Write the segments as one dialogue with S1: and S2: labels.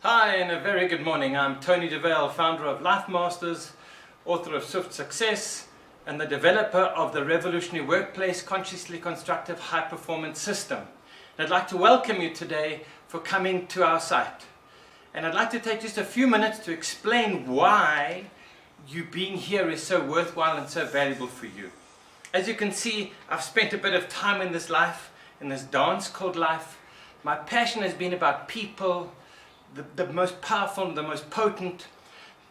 S1: Hi and a very good morning. I'm Tony Dovale, founder of Life Masters, author of Swift Success, and the developer of the revolutionary workplace consciously constructive high performance system. And I'd like to welcome you today for coming to our site. And I'd like to take just a few minutes to explain why you being here is so worthwhile and so valuable for you. As you can see, I've spent a bit of time in this life, in this dance called life. My passion has been about people, the most powerful, the most potent,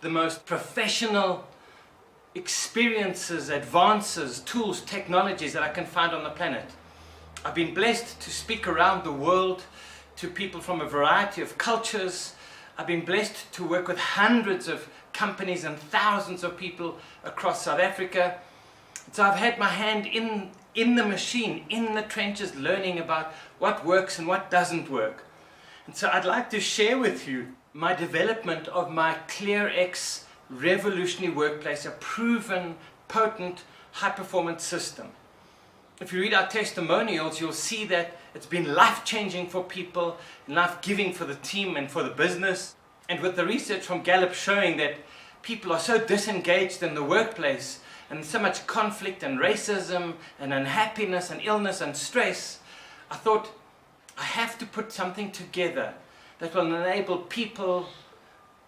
S1: the most professional experiences, advances, tools, technologies that I can find on the planet. I've been blessed to speak around the world to people from a variety of cultures. I've been blessed to work with hundreds of companies and thousands of people across South Africa. So I've had my hand in the machine, in the trenches, learning about what works and what doesn't work. And so I'd like to share with you my development of my ClearX revolutionary workplace, a proven, potent, high-performance system. If you read our testimonials, you'll see that it's been life-changing for people, life-giving for the team and for the business. And with the research from Gallup showing that people are so disengaged in the workplace and so much conflict and racism and unhappiness and illness and stress, I thought, I have to put something together that will enable people,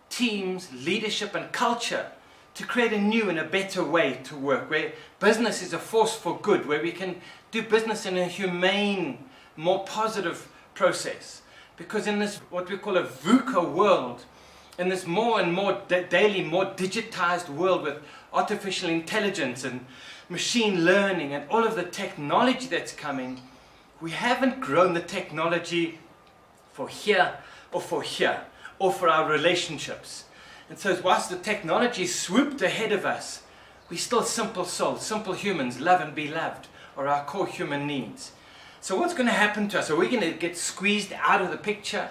S1: teams, leadership and culture to create a new and a better way to work, where business is a force for good, where we can do business in a humane, more positive process. Because in this, what we call a VUCA world, in this more and more daily, more digitized world with artificial intelligence and machine learning and all of the technology that's coming, we haven't grown the technology for here or for our relationships. And so whilst the technology swooped ahead of us, we're still simple souls, simple humans, love and be loved are our core human needs. So what's going to happen to us? Are we going to get squeezed out of the picture?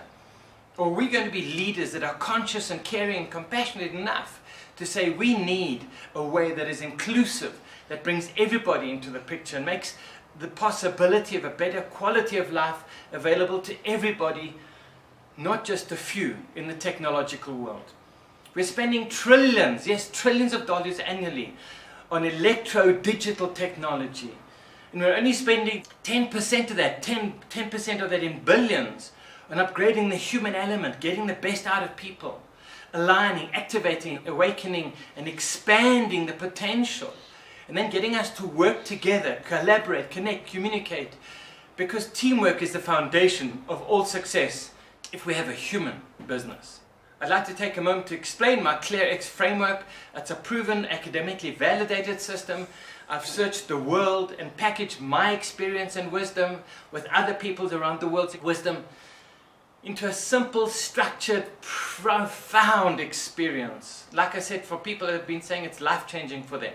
S1: Or are we going to be leaders that are conscious and caring and compassionate enough to say we need a way that is inclusive, that brings everybody into the picture and makes the possibility of a better quality of life available to everybody, not just a few in the technological world. We're spending trillions, yes, trillions of dollars annually on electro-digital technology. And we're only spending 10% of that, 10% of that in billions on upgrading the human element, getting the best out of people, aligning, activating, awakening, and expanding the potential. And then getting us to work together, collaborate, connect, communicate. Because teamwork is the foundation of all success if we have a human business. I'd like to take a moment to explain my ClearX framework. It's a proven, academically validated system. I've searched the world and packaged my experience and wisdom with other people's around the world's wisdom into a simple, structured, profound experience. Like I said, for people that have been saying it's life-changing for them.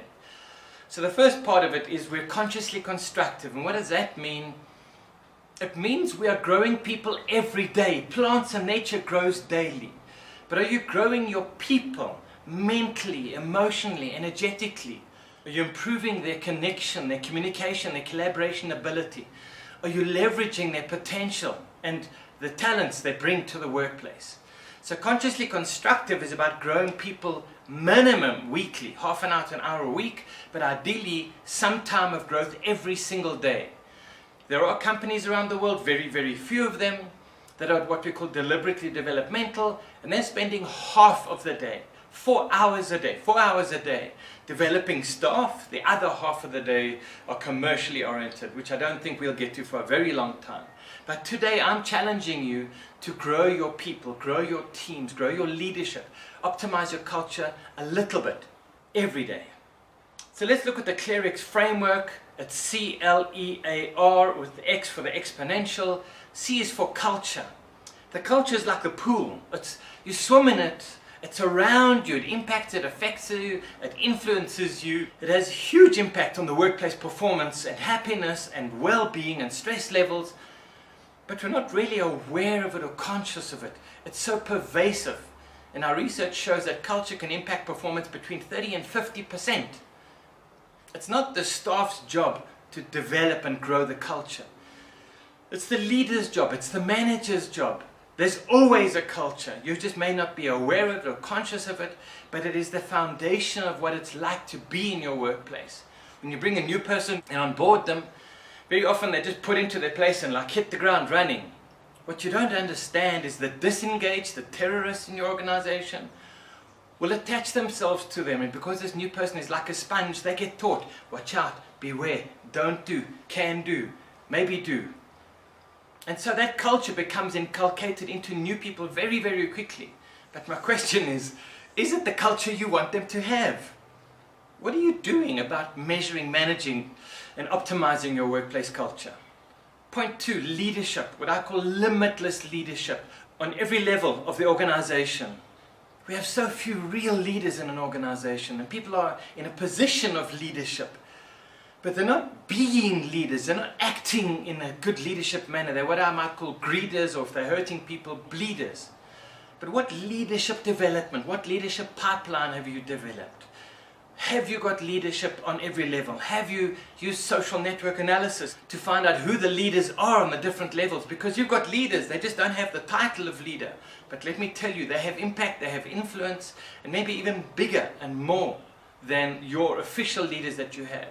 S1: So the first part of it is we're consciously constructive. And what does that mean? It means we are growing people every day. Plants and nature grows daily. But are you growing your people mentally, emotionally, energetically? Are you improving their connection, their communication, their collaboration ability? Are you leveraging their potential and the talents they bring to the workplace? So consciously constructive is about growing people minimum weekly, half an hour to an hour a week, but ideally some time of growth every single day. There are companies around the world, very, very few of them, that are what we call deliberately developmental, and they're spending half of the day, 4 hours a day, developing staff. The other half of the day are commercially oriented, which I don't think we'll get to for a very long time. But today I'm challenging you to grow your people, grow your teams, grow your leadership, optimize your culture a little bit every day. So let's look at the ClearX framework. It's C-L-E-A-R with the X for the exponential. C is for culture. The culture is like a pool. You swim in it. It's around you. It impacts, it affects you, it influences you. It has huge impact on the workplace performance and happiness and well-being and stress levels. But we're not really aware of it or conscious of it. It's so pervasive. And our research shows that culture can impact performance between 30 and 50%. It's not the staff's job to develop and grow the culture. It's the leader's job, it's the manager's job There's always a culture. You just may not be aware of it or conscious of it, but it is the foundation of what it's like to be in your workplace. When you bring a new person and onboard them, very often they're just put into their place and like hit the ground running. What you don't understand is the disengaged, the terrorists in your organization will attach themselves to them, and because this new person is like a sponge, they get taught, watch out, beware, don't do, can do, maybe do. And so that culture becomes inculcated into new people very, very quickly. But my question is it the culture you want them to have? What are you doing about measuring, managing, and optimizing your workplace culture? Point 2, leadership, what I call limitless leadership on every level of the organization. We have so few real leaders in an organization, and people are in a position of leadership, but they're not being leaders, they're not acting in a good leadership manner. They're what I might call greeders, or if they're hurting people, bleeders. But what leadership development, what leadership pipeline have you developed? Have you got leadership on every level? Have you used social network analysis to find out who the leaders are on the different levels? Because you've got leaders, they just don't have the title of leader. But let me tell you, they have impact, they have influence, and maybe even bigger and more than your official leaders that you have.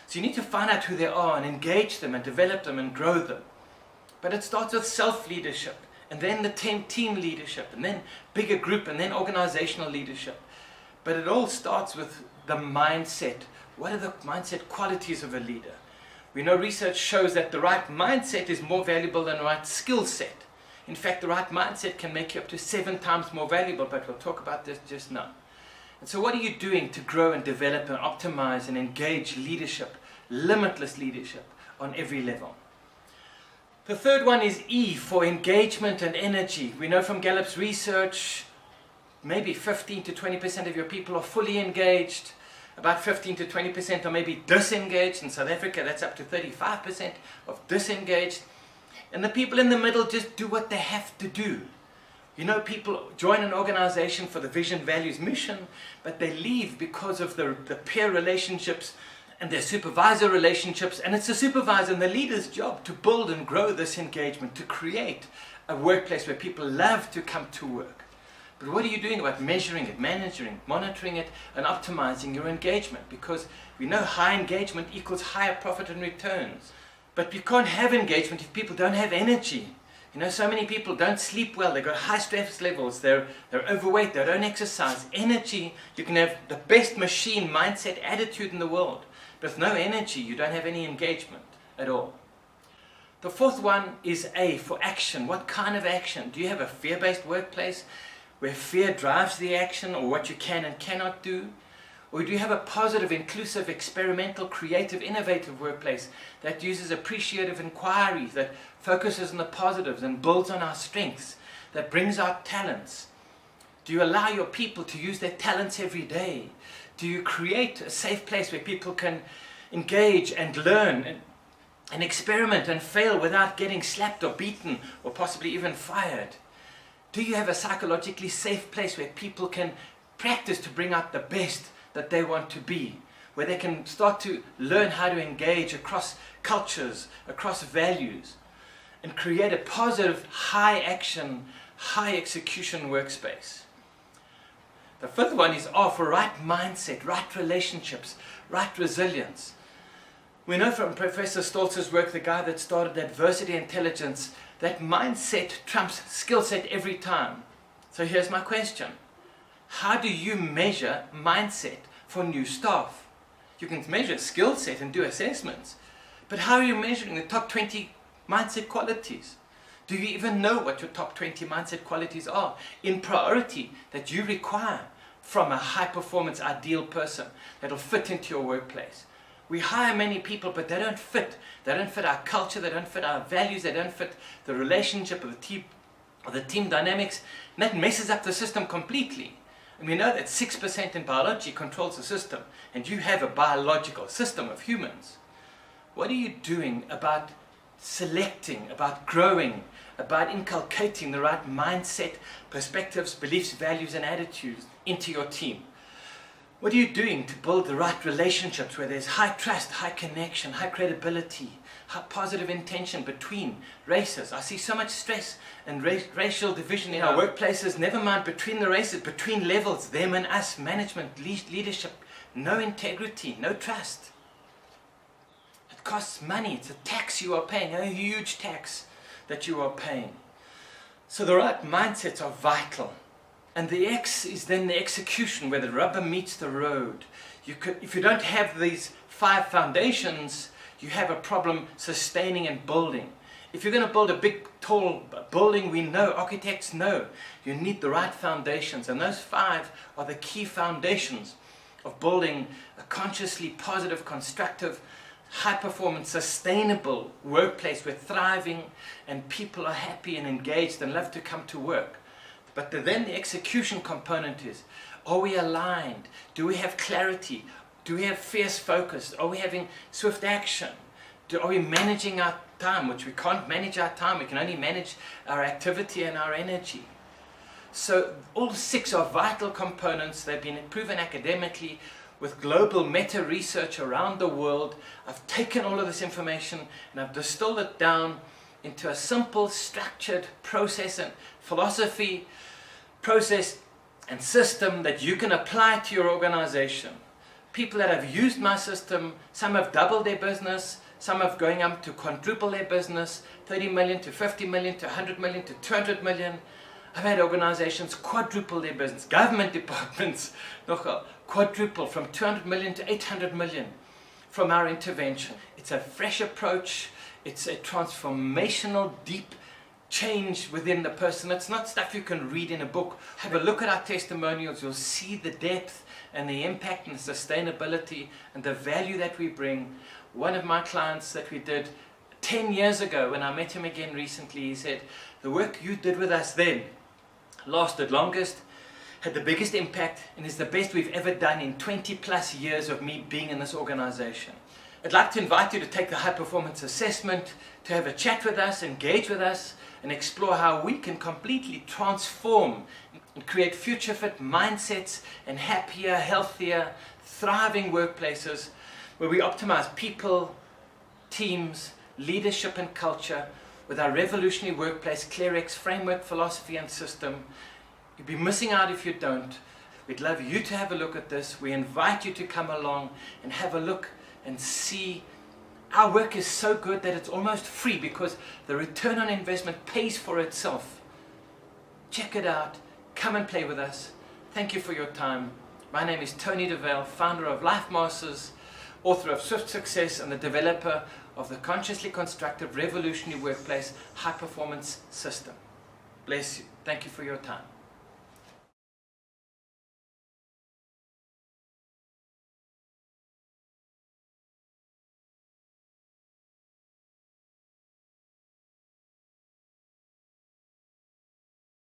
S1: So you need to find out who they are and engage them and develop them and grow them. But it starts with self-leadership, and then the team leadership, and then bigger group, and then organizational leadership. But it all starts with the mindset. What are the mindset qualities of a leader? We know research shows that the right mindset is more valuable than the right skill set. In fact, the right mindset can make you up to 7 times more valuable, but we'll talk about this just now. And so what are you doing to grow and develop and optimize and engage leadership, limitless leadership on every level? The third one is E, for engagement and energy. We know from Gallup's research, maybe 15 to 20% of your people are fully engaged. About 15 to 20% are maybe disengaged. In South Africa, that's up to 35% of disengaged. And the people in the middle just do what they have to do. You know, people join an organization for the vision, values, mission, but they leave because of the peer relationships and their supervisor relationships. And it's the supervisor and the leader's job to build and grow this engagement, to create a workplace where people love to come to work. But what are you doing about measuring it, managing, monitoring it, and optimizing your engagement? Because we know high engagement equals higher profit and returns. But you can't have engagement if people don't have energy. You know, so many people don't sleep well, they've got high stress levels, they're overweight, they don't exercise. Energy, you can have the best machine, mindset, attitude in the world. But with no energy, you don't have any engagement at all. The fourth one is A, for action. What kind of action? Do you have a fear-based workplace where fear drives the action, or what you can and cannot do? Or do you have a positive, inclusive, experimental, creative, innovative workplace that uses appreciative inquiry, that focuses on the positives and builds on our strengths, that brings out talents? Do you allow your people to use their talents every day? Do you create a safe place where people can engage and learn and experiment and fail without getting slapped or beaten or possibly even fired? Do you have a psychologically safe place where people can practice to bring out the best that they want to be, where they can start to learn how to engage across cultures, across values, and create a positive, high action, high execution workspace? The fifth one is R, for right mindset, right relationships, right resilience. We know from Professor Stoltz's work, the guy that started adversity intelligence, that mindset trumps skill set every time. So here's my question. How do you measure mindset for new staff? You can measure skill set and do assessments, but how are you measuring the top 20 mindset qualities? Do you even know what your top 20 mindset qualities are in priority that you require from a high performance ideal person that will fit into your workplace? We hire many people, but they don't fit. They don't fit our culture, they don't fit our values, they don't fit the relationship of the team dynamics, and that messes up the system completely. And we know that 6% in biology controls the system, and you have a biological system of humans. What are you doing about selecting, about growing, about inculcating the right mindset, perspectives, beliefs, values, and attitudes into your team? What are you doing to build the right relationships where there's high trust, high connection, high credibility, high positive intention between races? I see so much stress and racial division in our workplaces, never mind between the races, between levels, them and us, management, leadership, no integrity, no trust. It costs money, it's a tax you are paying, a huge tax that you are paying. So the right mindsets are vital. And the X is then the execution, where the rubber meets the road. If you don't have these 5 foundations, you have a problem sustaining and building. If you're going to build a big, tall building, we know, architects know, you need the right foundations. And those 5 are the key foundations of building a consciously positive, constructive, high-performance, sustainable workplace where thriving and people are happy and engaged and love to come to work. But then the execution component is, are we aligned? Do we have clarity? Do we have fierce focus? Are we having swift action? Are we managing our time? Which we can't manage our time, we can only manage our activity and our energy. So all 6 are vital components. They've been proven academically with global meta-research around the world. I've taken all of this information and I've distilled it down into a simple, structured process and philosophy, process and system that you can apply to your organization. People that have used my system, some have doubled their business, some have going up to quadruple their business, 30 million to 50 million to 100 million to 200 million. I've had organizations quadruple their business, government departments quadruple from 200 million to 800 million from our intervention. It's a fresh approach. It's a transformational, deep change within the person. It's not stuff you can read in a book. Have a look at our testimonials. You'll see the depth and the impact and the sustainability and the value that we bring. One of my clients that we did 10 years ago, when I met him again recently, he said, the work you did with us then lasted longest, had the biggest impact, and is the best we've ever done in 20 plus years of me being in this organization. I'd like to invite you to take the high performance assessment, to have a chat with us, engage with us, and explore how we can completely transform and create future fit mindsets and happier, healthier, thriving workplaces where we optimize people, teams, leadership and culture with our revolutionary workplace ClearX framework, philosophy and system. You'd be missing out if you don't. We'd love you to have a look at this. We invite you to come along and have a look and see. Our work is so good that it's almost free because the return on investment pays for itself. Check it out. Come and play with us. Thank you for your time. My name is Tony Dovale, founder of Life Masters, author of Swift Success, and the developer of the consciously constructive revolutionary workplace high performance system. Bless you. Thank you for your time.